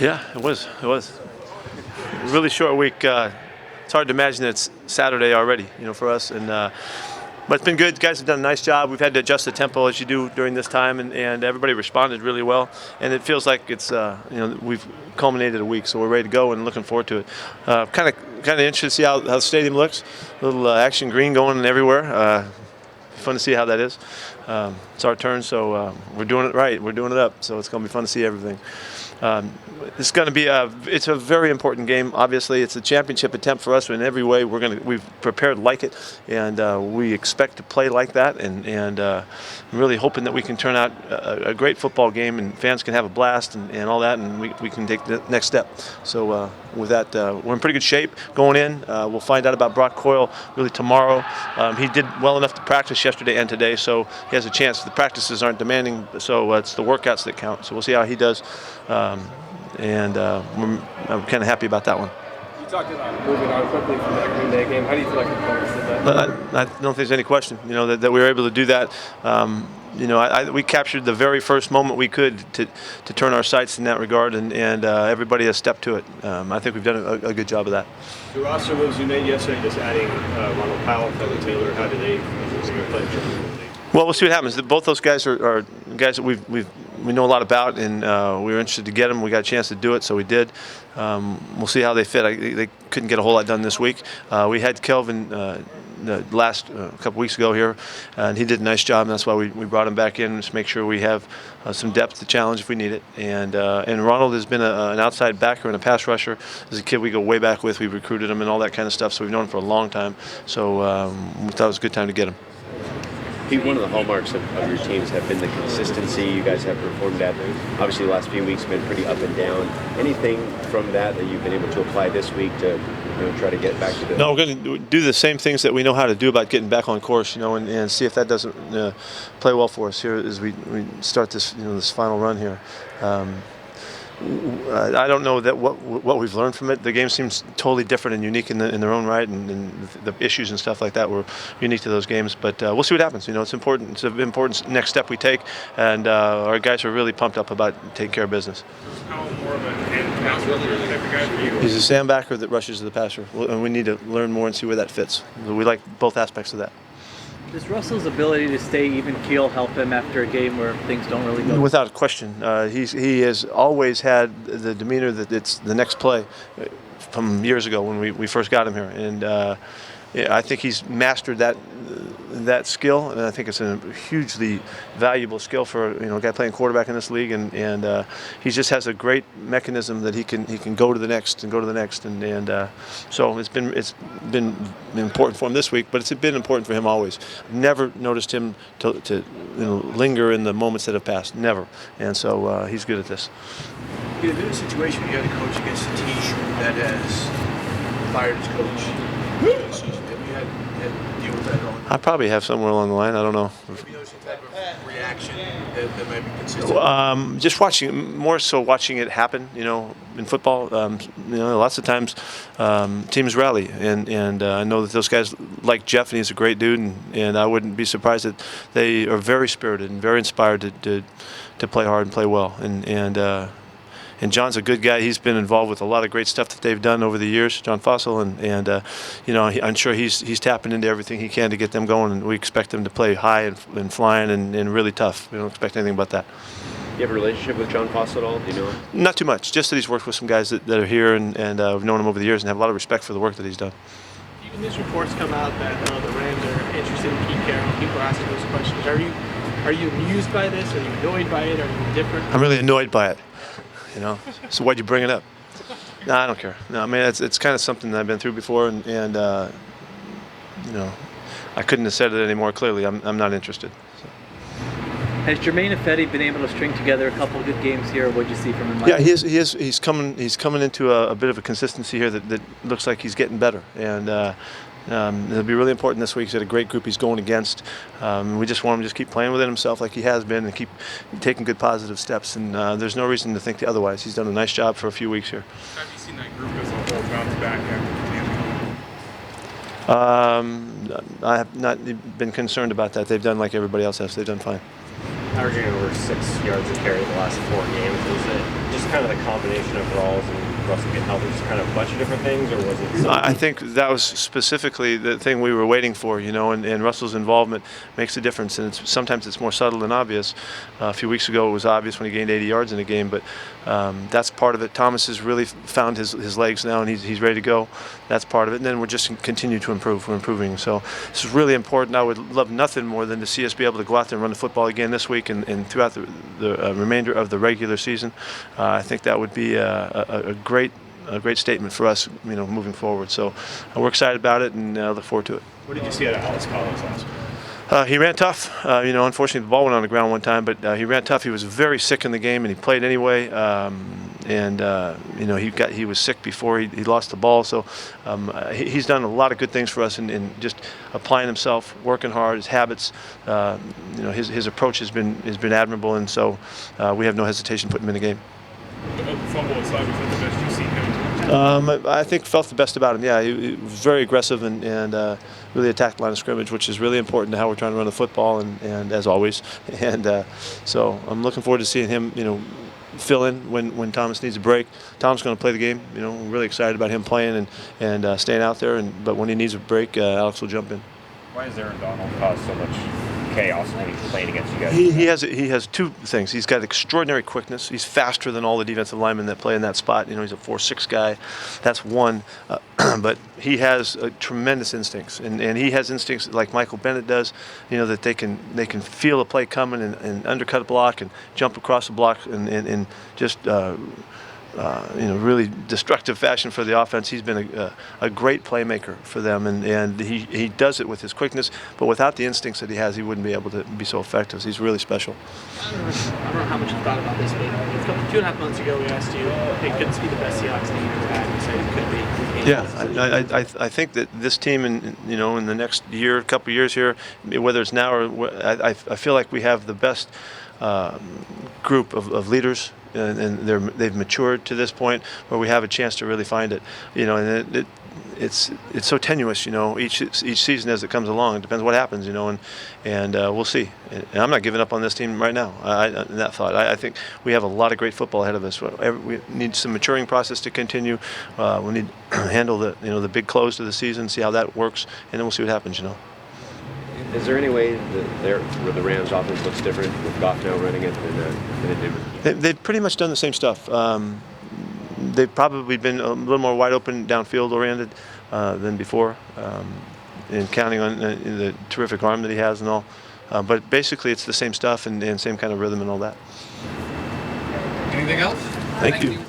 Yeah, it was. It was a really short week. It's hard to imagine that it's Saturday already, for us. But it's been good. Guys have done a nice job. We've had to adjust the tempo as you do during this time, and everybody responded really well. And it feels like it's we've culminated a week, so we're ready to go and looking forward to it. Kind of interested to see how the stadium looks. A little action green going everywhere. Fun to see how that is. It's our turn, so we're doing it right. We're doing it up, so it's going to be fun to see everything. It's going to be it's a very important game. Obviously, it's a championship attempt for us. In every way, we've prepared like it, and we expect to play like that. And I'm really hoping that we can turn out a great football game, and fans can have a blast and all that, and we can take the next step. So with that, we're in pretty good shape going in. We'll find out about Brock Coyle really tomorrow. He did well enough to practice yesterday and today, so he has a chance. The practices aren't demanding, so it's the workouts that count. So we'll see how he does. I'm kind of happy about that one. You talked about moving on quickly from that Green Bay game. How do you feel like the Colts did that? I don't think there's any question, that we were able to do that. We captured the very first moment we could to turn our sights in that regard, and everybody has stepped to it. I think we've done a good job of that. The roster moves you made yesterday, just adding Ronald Powell, Felton Taylor, how do they play? Well, we'll see what happens. Both those guys are guys that we know a lot about, and we were interested to get them. We got a chance to do it, so we did. We'll see how they fit. They couldn't get a whole lot done this week. We had Kelvin the last couple weeks ago here, and he did a nice job, and that's why we brought him back in, to make sure we have some depth to challenge if we need it. And Ronald has been an outside backer and a pass rusher. As a kid, we go way back with. We recruited him and all that kind of stuff, so we've known him for a long time. So we thought it was a good time to get him. Pete, one of the hallmarks of your teams have been the consistency you guys have performed at. Obviously, the last few weeks have been pretty up and down. Anything from that you've been able to apply this week to try to get back to the... No, we're going to do the same things that we know how to do about getting back on course, and see if that doesn't play well for us here as we start this, this final run here. I don't know that what we've learned from it. The game seems totally different and unique in their own right, and the issues and stuff like that were unique to those games. But we'll see what happens. It's important. It's an important next step we take, and our guys are really pumped up about taking care of business. How more of a pass rusher type of guy for you? He's a sandbacker that rushes to the passer, and we need to learn more and see where that fits. We like both aspects of that. Does Russell's ability to stay even keel help him after a game where things don't really go? Without a question. He has always had the demeanor that it's the next play from years ago when we first got him here. And I think he's mastered that skill, and I think it's a hugely valuable skill for a guy playing quarterback in this league. And he just has a great mechanism that he can go to the next and go to the next. And so it's been important for him this week, but it's been important for him always. Never noticed him to linger in the moments that have passed. Never. And so he's good at this. You've been in a situation where you had a coach against a team that has fired his coach. Have you had to deal with that at all? I probably have somewhere along the line. I don't know. Have you noticed some type of reaction that might be consistent? Just watching it happen, in football. Lots of times teams rally, and I know that those guys like Jeff, and he's a great dude, and I wouldn't be surprised that they are very spirited and very inspired to play hard and play well. And John's a good guy. He's been involved with a lot of great stuff that they've done over the years, John Fossil, and I'm sure he's tapping into everything he can to get them going, and we expect them to play high and flying and really tough. We don't expect anything but that. Do you have a relationship with John Fossil at all? Do you know him? Not too much. Just that he's worked with some guys that are here, and we've known him over the years and have a lot of respect for the work that he's done. Even these reports come out that the Rams are interested in Pete Carroll. People are asking those questions. Are you amused by this? Are you annoyed by it? Are you indifferent? I'm really annoyed by it. So why'd you bring it up? No, I don't care. No, I mean it's kind of something that I've been through before, and I couldn't have said it any more clearly. I'm not interested. So. Has Jermaine Ifedi been able to string together a couple of good games here? What'd you see from him? Yeah, he's coming into a bit of a consistency here that looks like he's getting better, and it'll be really important this week. He's got a great group he's going against. We just want him to just keep playing within himself like he has been, and keep taking good positive steps. And there's no reason to think otherwise. He's done a nice job for a few weeks here. Have you seen that group as a whole bounce back I have not been concerned about that. They've done like everybody else has. They've done fine. Averaging over 6 yards a carry the last 4 games. Is it just kind of the combination of Rawls and Russell getting healthy, just kind of a bunch of different things, or was it? I think that was specifically the thing we were waiting for, and Russell's involvement makes a difference, and sometimes it's more subtle than obvious. A few weeks ago it was obvious when he gained 80 yards in a game, but that's part of it. Thomas has really found his legs now, and he's ready to go. That's part of it, and then we're just continue to improve. We're improving, so this is really important. I would love nothing more than to see us be able to go out there and run the football again this week and throughout the remainder of the regular season. I think that would be a great statement for us, moving forward. So we're excited about it and look forward to it. What did you see out of Alex Collins last week? He ran tough. Unfortunately, the ball went on the ground one time, but he ran tough. He was very sick in the game, and he played anyway. He was sick before he lost the ball. So he's done a lot of good things for us in just applying himself, working hard, his habits. His approach has been admirable, and so we have no hesitation putting him in the game. Fumble aside, was that the best you've seen him? I think felt the best about him. Yeah, he was very aggressive and really attacked the line of scrimmage, which is really important to how we're trying to run the football, and as always. And so I'm looking forward to seeing him, fill in when Thomas needs a break. Tom's going to play the game. We're really excited about him playing and staying out there. But when he needs a break, Alex will jump in. Why is Aaron Donald cause so much chaos when he's playing against you guys? He has two things. He's got extraordinary quickness. He's faster than all the defensive linemen that play in that spot. He's a 4'6" guy. That's one. But he has tremendous instincts, and he has instincts like Michael Bennett does. That they can feel a play coming and undercut a block and jump across the block and just. Really destructive fashion for the offense. He's been a great playmaker for them, and he does it with his quickness, but without the instincts that he has, he wouldn't be able to be so effective. So he's really special. I don't know how much you thought about this, but 2.5 months ago we asked you, hey, could this be the best Seahawks team you've ever had? You said it could be. Yeah, I think that this team in the next couple of years here, whether it's now or I feel like we have the best group of leaders. And they've matured to this point where we have a chance to really find it, and it's so tenuous, each season as it comes along. It depends what happens, and we'll see. And I'm not giving up on this team right now. In that thought, I think we have a lot of great football ahead of us. We need some maturing process to continue. We need to handle the big close to the season, see how that works, and then we'll see what happens. Is there any way where the Rams' offense looks different with Goff now running it than it did? They've pretty much done the same stuff. They've probably been a little more wide open, downfield oriented than before, and counting on the terrific arm that he has and all. But basically, it's the same stuff and same kind of rhythm and all that. Anything else? Thank you.